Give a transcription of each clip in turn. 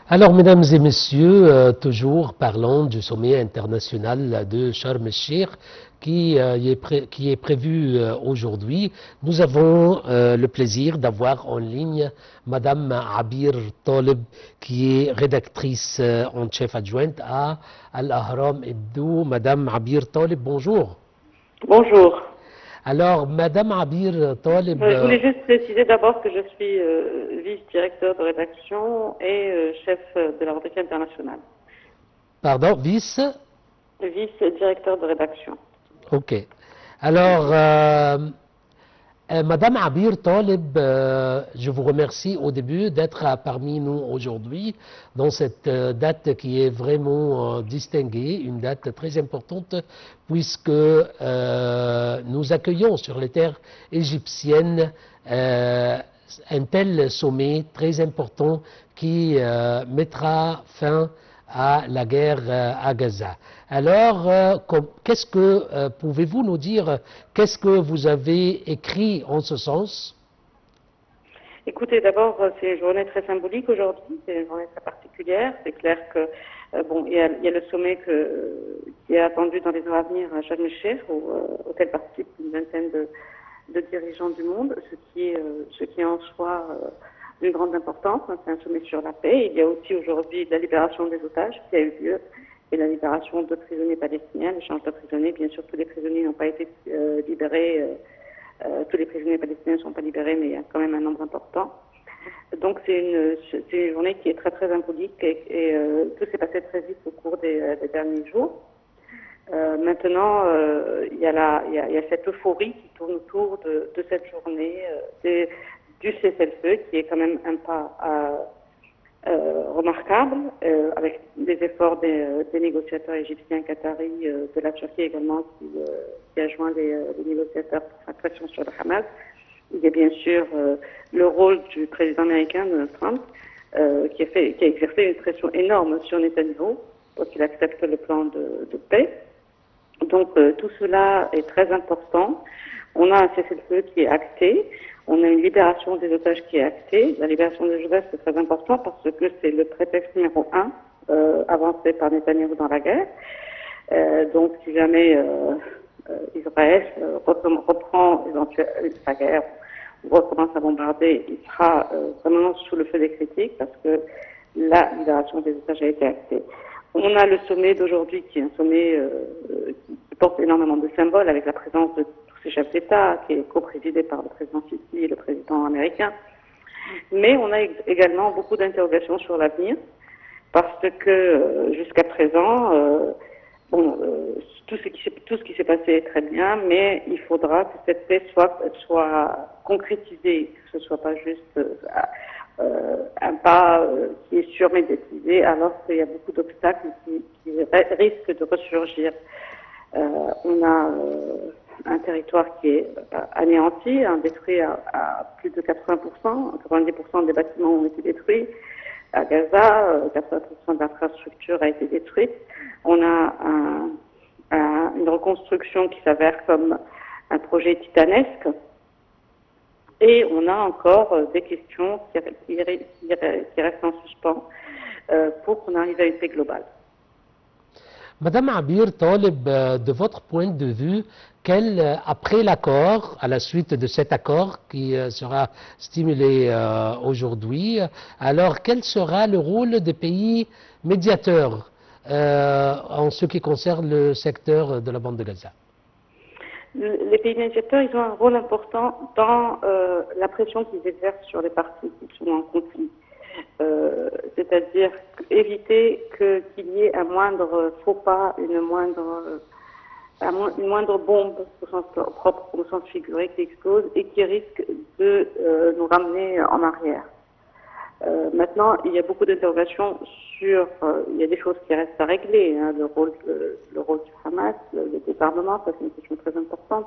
Alors, mesdames et messieurs, toujours parlons du sommet international de Sharm el-Sheikh qui est prévu aujourd'hui. Nous avons le plaisir d'avoir en ligne Madame Abir Talib, qui est rédactrice en chef adjointe à Al-Ahram Hebdo. Madame Abir Talib, bonjour. Bonjour. Alors, Madame Abir Talib, Je voulais juste préciser d'abord que je suis vice-directeur de rédaction et chef de la rubrique internationale. pardon, vice? Vice-directeur de rédaction. OK. Alors, Madame Abir Talib, je vous remercie au début d'être parmi nous aujourd'hui dans cette date qui est vraiment distinguée, une date très importante puisque nous accueillons sur les terres égyptiennes un tel sommet très important qui mettra fin à la guerre à Gaza. Alors, qu'est-ce que pouvez-vous nous dire, qu'est-ce que vous avez écrit en ce sance? Écoutez, d'abord, c'est une journée très symbolique aujourd'hui, c'est une journée très particulière. C'est clair que, il y a le sommet qui est attendu dans les heures à venir à Sharm el-Sheikh, auquel participent une vingtaine de dirigeants du monde, ce qui est en soi d'une grande importance. C'est un sommet sur la paix. Il y a aussi aujourd'hui la libération des otages qui a eu lieu et la libération de prisonniers palestiniens, l'échange de prisonniers. Bien sûr, tous les prisonniers n'ont pas été libérés. Tous les prisonniers palestiniens ne sont pas libérés, mais il y a quand même un nombre important. Donc c'est une journée qui est très très symbolique et tout s'est passé très vite au cours des derniers jours. Maintenant, il y a cette euphorie qui tourne autour de cette journée, du cessez-le-feu, qui est quand même un pas remarquable, avec des efforts des négociateurs égyptiens, qataris, de la Turquie également, qui a joint les négociateurs pour faire pression sur le Hamas. Il y a bien sûr le rôle du président américain, Donald Trump, qui a exercé une pression énorme sur Netanyahu pour qu'il accepte le plan de paix. Donc tout cela est très important. On a un cessez-le-feu qui est acté. On a une libération des otages qui est actée. La libération des otages, c'est très important parce que c'est le prétexte numéro 1 avancé par Netanyahou dans la guerre. Donc si jamais Israël reprend sa guerre ou recommence à bombarder, il sera vraiment sous le feu des critiques parce que la libération des otages a été actée. On a le sommet d'aujourd'hui qui est un sommet qui porte énormément de symboles avec la présence de tous ces chefs d'État, qui est co-présidé par le président Sisi et le président américain. Mais on a également beaucoup d'interrogations sur l'avenir parce que jusqu'à présent, tout ce qui s'est passé est très bien, mais il faudra que cette paix soit concrétisée, que ce soit pas juste un pas qui est surmédiatisé, alors qu'il y a beaucoup d'obstacles qui risquent de ressurgir. On a un territoire qui est anéanti, détruit à plus de 80%, 90% des bâtiments ont été détruits. À Gaza, 80% de l'infrastructure a été détruite. On a une reconstruction qui s'avère comme un projet titanesque. Et on a encore des questions qui restent en suspens pour qu'on arrive à une paix globale. Madame Abir Talib, de votre point de vue, après l'accord, à la suite de cet accord qui sera stimulé aujourd'hui, alors quel sera le rôle des pays médiateurs en ce qui concerne le secteur de la bande de Gaza? Les pays médiateurs, ils ont un rôle important dans la pression qu'ils exercent sur les parties qui sont en conflit. C'est-à-dire éviter qu'il y ait un moindre faux pas, une moindre bombe au sens propre, au sens figuré qui explose et qui risque de nous ramener en arrière. Maintenant, il y a beaucoup d'interrogations sur, il y a des choses qui restent à régler, le rôle du Hamas, le désarmement, ça c'est une question très importante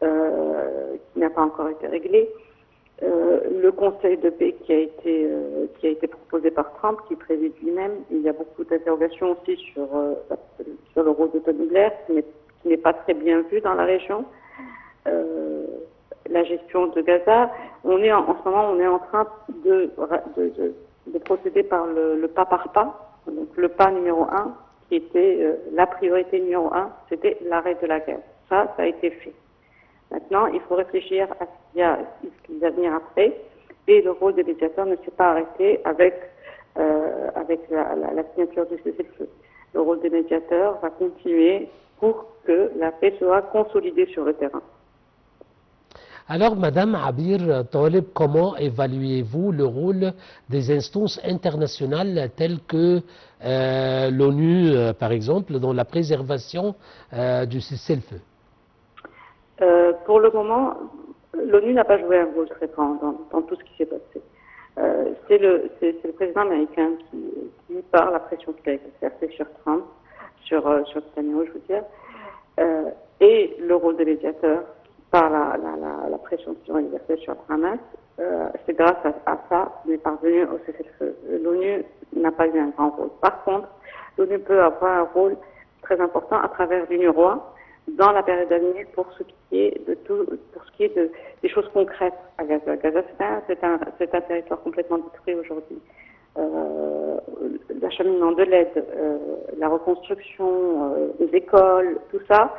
qui n'a pas encore été réglée. Le conseil de paix qui a été proposé par Trump, qui préside lui-même, il y a beaucoup d'interrogations aussi sur le rôle de Tony Blair, qui n'est pas très bien vu dans la région. La gestion de Gaza, en ce moment, on est en train de procéder par le pas par pas. Donc le pas numéro un, qui était la priorité numéro un, c'était l'arrêt de la guerre. Ça a été fait. Maintenant, il faut réfléchir à ce qui va venir après, et le rôle des médiateurs ne s'est pas arrêté avec la signature du cessez-le-feu. Le rôle des médiateurs va continuer pour que la paix soit consolidée sur le terrain. Alors, Madame Abir Taleb, comment évaluez-vous le rôle des instances internationales telles que l'ONU, par exemple, dans la préservation du cessez-le-feu? Pour le moment, l'ONU n'a pas joué un rôle très grand dans tout ce qui s'est passé. C'est le président américain qui, par la pression qu'il a exercée sur Trump, sur Netanyahu, je veux dire, et le rôle des médiateurs, par la pression qu'ils ont exercée sur Hamas, c'est grâce à ça qu'on est parvenu au cessez-le-feu. L'ONU n'a pas eu un grand rôle. Par contre, l'ONU peut avoir un rôle très important à travers l'UNRWA dans la période à venir pour ce qui est des choses concrètes à Gaza. Gaza, c'est un territoire complètement détruit aujourd'hui. L'acheminement de l'aide, la reconstruction des écoles, tout ça,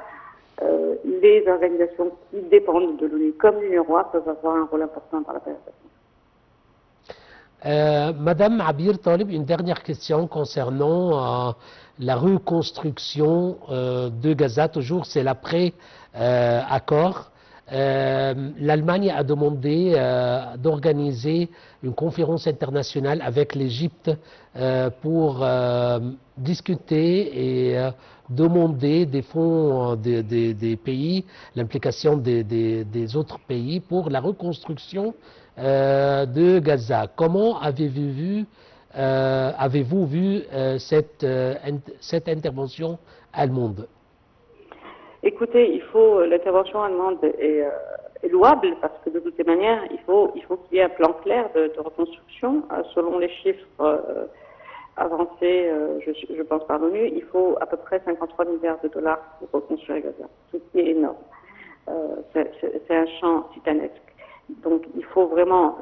les organisations qui dépendent de l'ONU, comme l'UNRWA, peuvent avoir un rôle important dans la période à venir. Madame Abir Talib, une dernière question concernant la reconstruction de Gaza. Toujours, c'est l'après-accord. L'Allemagne a demandé d'organiser une conférence internationale avec l'Égypte pour discuter et demander des fonds des pays, l'implication des autres pays pour la reconstruction de Gaza. Comment avez-vous vu cette intervention allemande? Écoutez, l'intervention allemande est louable parce que de toutes les manières, il faut qu'il y ait un plan clair de reconstruction. Selon les chiffres avancés, je pense par l'ONU, il faut à peu près 53 milliards de dollars pour reconstruire Gaza, ce qui est énorme. C'est un champ titanesque. Donc il faut vraiment,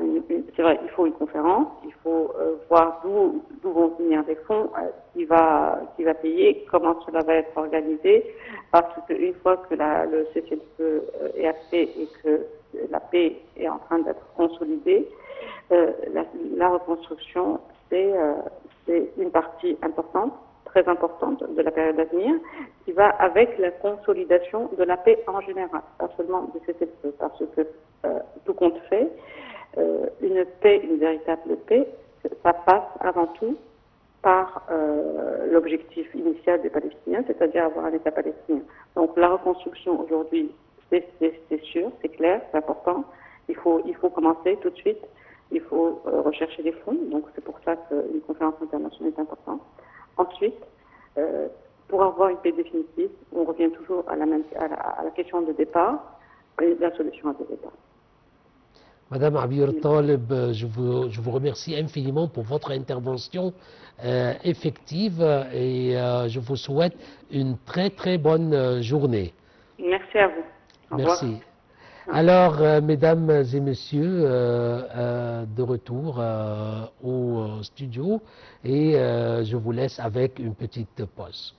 c'est vrai, il faut une conférence, il faut voir d'où vont venir les fonds, qui va payer, comment cela va être organisé, parce qu'une fois que le cessez-le-feu est acté et que la paix est en train d'être consolidée, la reconstruction c'est une partie importante, très importante de la période à venir, qui va avec la consolidation de la paix en général, pas seulement du cessez-le-feu, parce que tout compte fait, une paix, une véritable paix, ça passe avant tout par l'objectif initial des Palestiniens, c'est-à-dire avoir un État palestinien. Donc la reconstruction aujourd'hui, c'est sûr, c'est clair, c'est important. Il faut commencer tout de suite. Il faut rechercher des fonds. Donc c'est pour ça qu'une conférence internationale est importante. Ensuite, pour avoir une paix définitive, on revient toujours à la question de départ et la solution à deux départ. Madame Abir Taleb, je vous remercie infiniment pour votre intervention effective et je vous souhaite une très très bonne journée. Merci à vous. Au Merci. revoir. Alors, mesdames et messieurs, de retour au studio et je vous laisse avec une petite pause.